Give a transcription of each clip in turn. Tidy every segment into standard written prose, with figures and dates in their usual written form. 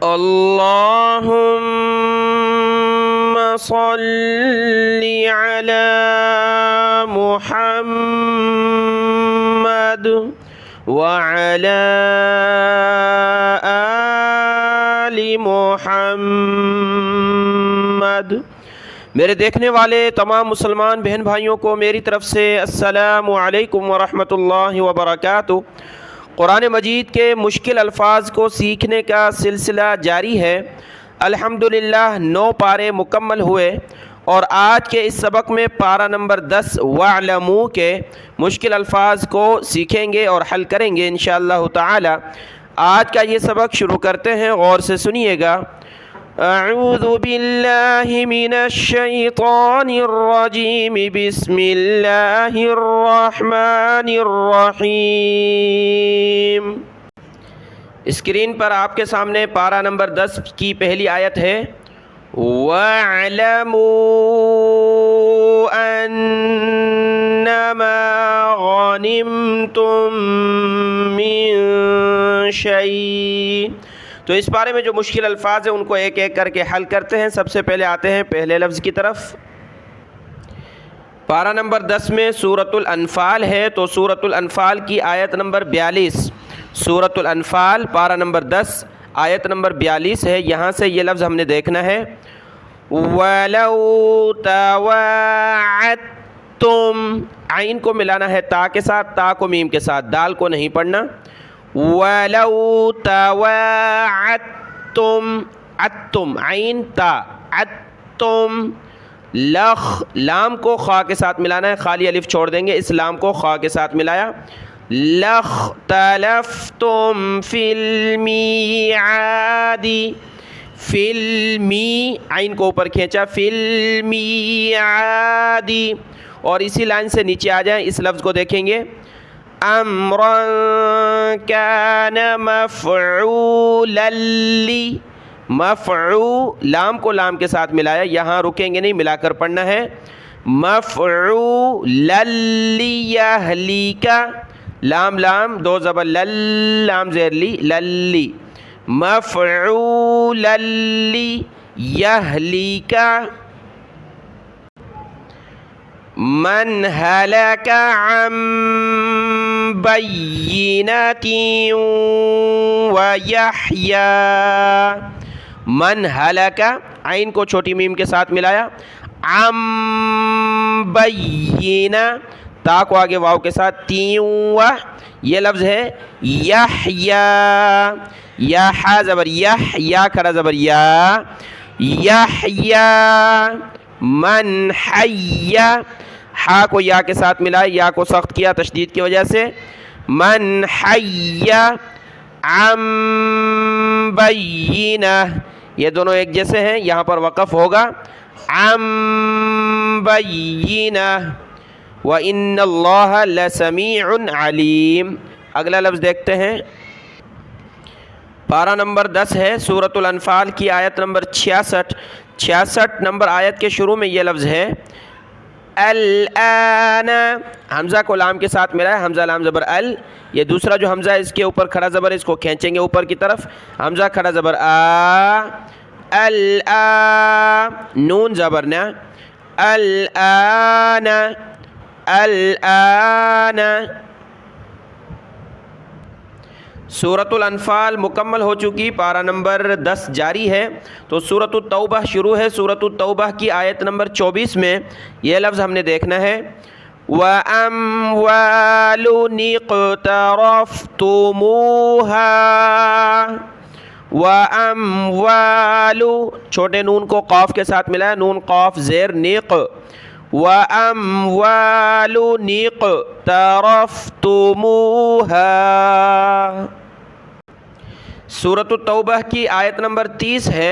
اللهم صل على محمد وعلى آل محمد۔ میرے دیکھنے والے تمام مسلمان بہن بھائیوں کو میری طرف سے السلام علیکم ورحمۃ اللہ وبرکاتہ۔ قرآن مجید کے مشکل الفاظ کو سیکھنے کا سلسلہ جاری ہے۔ الحمدللہ 9 پارے مکمل ہوئے اور آج کے اس سبق میں پارہ نمبر 10 وَاعْلَمُوا کے مشکل الفاظ کو سیکھیں گے اور حل کریں گے انشاءاللہ تعالی۔ آج کا یہ سبق شروع کرتے ہیں، غور سے سنیے گا۔ اعوذ باللہ من الشیطان الرجیم، بسم اللہ الرحمن الرحیم۔ اسکرین پر آپ کے سامنے پارہ نمبر 10 کی پہلی آیت ہے، وَاعْلَمُوا أَنَّمَا غَنِمْتُم مِّن شَيْءٍ۔ تو اس بارے میں جو مشکل الفاظ ہیں ان کو ایک ایک کر کے حل کرتے ہیں۔ سب سے پہلے آتے ہیں پہلے لفظ کی طرف۔ پارہ نمبر 10 میں سورۃ الانفال ہے، تو سورۃ الانفال کی آیت نمبر 42۔ سورۃ الانفال پارہ نمبر 10 آیت نمبر 42 ہے۔ یہاں سے یہ لفظ ہم نے دیکھنا ہے، وَلَوْ تَوَاعَدتُّمْ، عین کو ملانا ہے تا کے ساتھ، تا کو میم کے ساتھ، دال کو نہیں پڑھنا۔ وَلَوْ تَوَاعَدتُّمْ، عَدتُّم عین تا، عَدتُّم، لخ، لام کو خا کے ساتھ ملانا ہے، خالی الف چھوڑ دیں گے، اس لام کو خا کے ساتھ ملایا۔ لَاخْتَلَفْتُمْ فِي الْمِيعَادِ، فِي الْمی، عین کو اوپر کھینچا، فِي الْمِيعَادِ، اور اسی لائن سے نیچے آ جائیں، اس لفظ کو دیکھیں گے، امرا کان مفعولا لی، مفعول، لام کو لام کے ساتھ ملایا، یہاں رکیں گے نہیں، ملا کر پڑھنا ہے، مفعولا لیہلک، لام لام دو زبر، لل، لام زیر لی، للی، مفعولا لیہلک من ہلک عن بینۃ ویحییٰ، من ہلک، عین کو چھوٹی میم کے ساتھ ملایا، عن بینہ، تا کو آگے واو کے ساتھ، تیوں، یہ لفظ ہے یحییٰ، یا حا زبر یح، یا کھڑا زبر یا، یحییٰ من حی، ہا کو یا کے ساتھ ملائے، یا کو سخت کیا تشدید کی وجہ سے، من حی عن بینہ، یہ دونوں ایک جیسے ہیں، یہاں پر وقف ہوگا، عن بینہ، وَإِنَّ اللَّهَ لَسَمِيعٌ عَلِيمٌ۔ اگلا لفظ دیکھتے ہیں، پارہ نمبر 10 ہے، سورۃ الانفال کی آیت نمبر 66 نمبر آیت کے شروع میں یہ لفظ ہے، الآن، حمزہ کو لام کے ساتھ ملا ہے، حمزہ لام زبر ال، یہ دوسرا جو حمزہ ہے اس کے اوپر کھڑا زبر ہے، اس کو کھینچیں گے اوپر کی طرف، حمزہ کھڑا زبر آ، الآن، نون زبر نا، الآن، الآن۔ سورۃ الانفال مکمل ہو چکی، پارہ نمبر 10 جاری ہے، تو سورۃ التوبہ شروع ہے۔ سورۃ التوبہ کی آیت نمبر 24 میں یہ لفظ ہم نے دیکھنا ہے، وَأَمْوَالٌ اقْتَرَفْتُمُوهَا، وَأَمْوَالُ، چھوٹے نون کو قاف کے ساتھ ملایا، نون قاف زیر نیق، وَأَمْوَالٌ اقْتَرَفْتُمُوهَا۔ سورۃ التوبہ کی آیت نمبر 30 ہے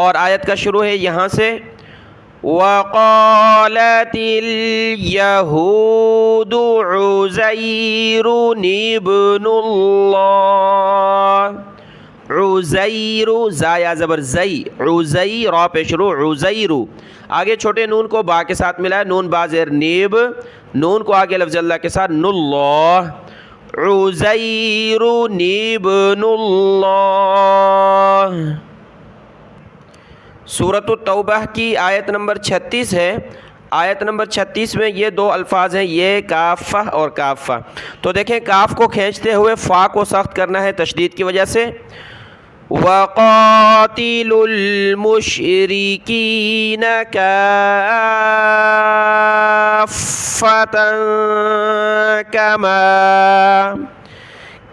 اور آیت کا شروع ہے یہاں سے، وَقَالَتِ الْيَهُودُ عُزَيْرٌ ابْنُ اللَّهِ، عزیر، زایا زبر زئی، عزئی، را پہ شروع، عزیر، آگے چھوٹے نون کو با کے ساتھ ملا ہے، نون با زیر نیب، نون کو آگے لفظ اللہ کے ساتھ، ناللہ، عزیر ابن اللہ۔ سورۃ التوبہ کی آیت نمبر 36 ہے۔ آیت نمبر 36 میں یہ دو الفاظ ہیں، یہ کافہ اور کافہ۔ تو دیکھیں کاف کو کھینچتے ہوئے فا کو سخت کرنا ہے تشدید کی وجہ سے۔ وَقَاتِلُوا الْمُشْرِكِينَ كَافَّةً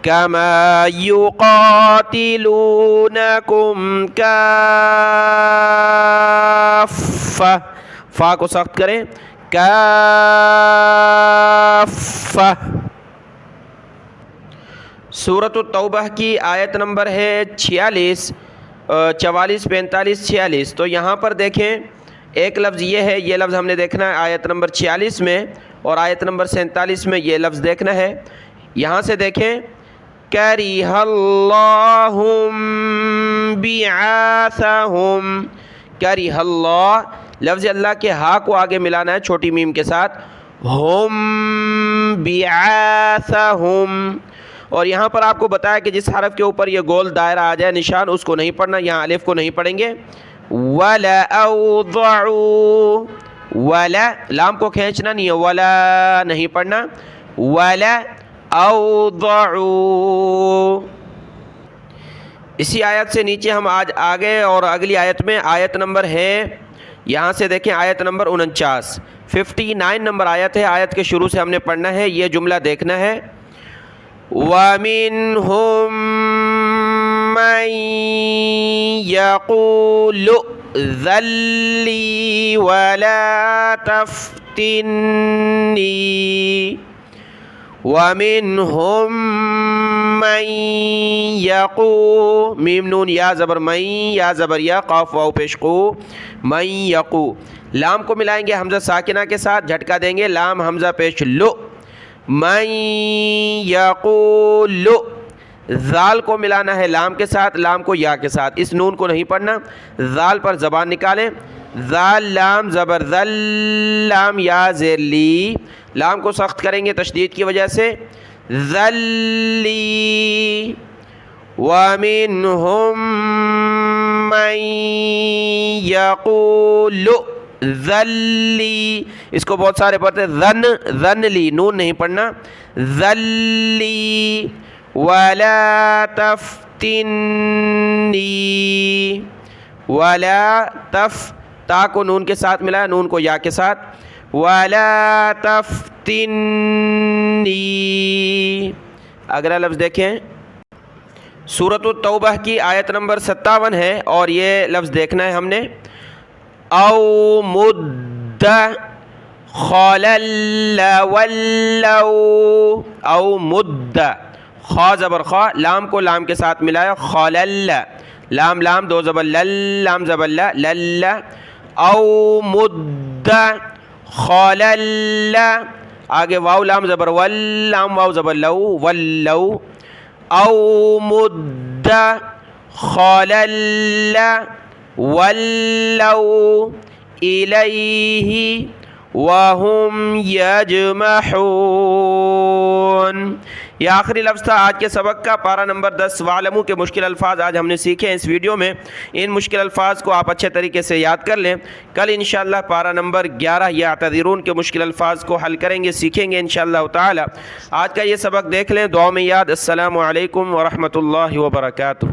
كَمَا يُقَاتِلُونَكُمْ كَافَّةً، فا کو سخت کریں، کافہ۔ سورۃ التوبہ کی آیت نمبر ہے 46، 44، 45، 46۔ تو یہاں پر دیکھیں ایک لفظ یہ ہے، یہ لفظ ہم نے دیکھنا ہے آیت نمبر 46 میں، اور آیت نمبر 47 میں یہ لفظ دیکھنا ہے۔ یہاں سے دیکھیں کَرِہَ اللَّهُ بِعَاثَهُمْ، کَرِہَ اللہ، لفظ اللہ کے ہا کو آگے ملانا ہے چھوٹی میم کے ساتھ، ہم بعاثہم۔ اور یہاں پر آپ کو بتایا کہ جس حرف کے اوپر یہ گول دائرہ آ جائے نشان، اس کو نہیں پڑھنا، یہاں الف کو نہیں پڑھیں گے۔ وَلَا أَوْضَعُوا، وَلَا، لام کو کھینچنا نہیں ہے، وَلَا نہیں پڑھنا، وَلَا أَوْضَعُوا۔ اسی آیت سے نیچے ہم آج آگے اور اگلی آیت میں آیت نمبر ہے، یہاں سے دیکھیں آیت نمبر 49، 59 نمبر آیت ہے، آیت کے شروع سے ہم نے پڑھنا ہے، یہ جملہ دیکھنا ہے۔ وَمِنْهُمْ مَنْ يَقُولُ ائْذَنْ لِي وَلَا تَفْتِنِّي، وَمِنْهُمْ مَنْ يَقُولُ، میم نون یا زبر من، یا زبر یا، قاف واو پیش قو، من یقو، لام کو ملائیں گے حمزہ ساکنہ کے ساتھ، جھٹکا دیں گے، لام حمزہ پیش لو، من یقول، ذال کو ملانا ہے لام کے ساتھ، لام کو یا کے ساتھ، اس نون کو نہیں پڑھنا، ذال پر زبان نکالیں، ذال لام زبر ذل، لام یا زیر لی، لام کو سخت کریں گے تشدید کی وجہ سے، ذلی۔ وَمِنْهُمْ مَنْ يَقُولُ ذلی، اس کو بہت سارے پڑھتے ہیں ذن، ذن لی، نون نہیں پڑھنا، ذلی ولا تفتنی، ولا تف، تا کو نون کے ساتھ ملایا، نون کو یا کے ساتھ، ولا تفتنی۔ اگلا لفظ دیکھیں، سورۃ التوبہ کی آیت نمبر 57 ہے، اور یہ لفظ دیکھنا ہے ہم نے، او مد خلل ولو، او مد، خا زبر خا، لام کو لام کے ساتھ ملایا، خلل، لام لام دو زبر لل، لام زبر لا، لل، او مد خلل، آگے واو لام زبر ول، لام واو زبر لو، ولو، او مد خلل ولوا الیہ وہم یجمحون۔ یہ آخری لفظ تھا آج کے سبق کا، پارہ نمبر 10 وَاعْلَمُوا کے مشکل الفاظ آج ہم نے سیکھے ہیں اس ویڈیو میں۔ ان مشکل الفاظ کو آپ اچھے طریقے سے یاد کر لیں، کل انشاءاللہ پارہ نمبر 11 یعتذرون کے مشکل الفاظ کو حل کریں گے، سیکھیں گے انشاءاللہ تعالی۔ آج کا یہ سبق دیکھ لیں، دعا میں یاد۔ السلام علیکم ورحمۃ اللہ وبرکاتہ۔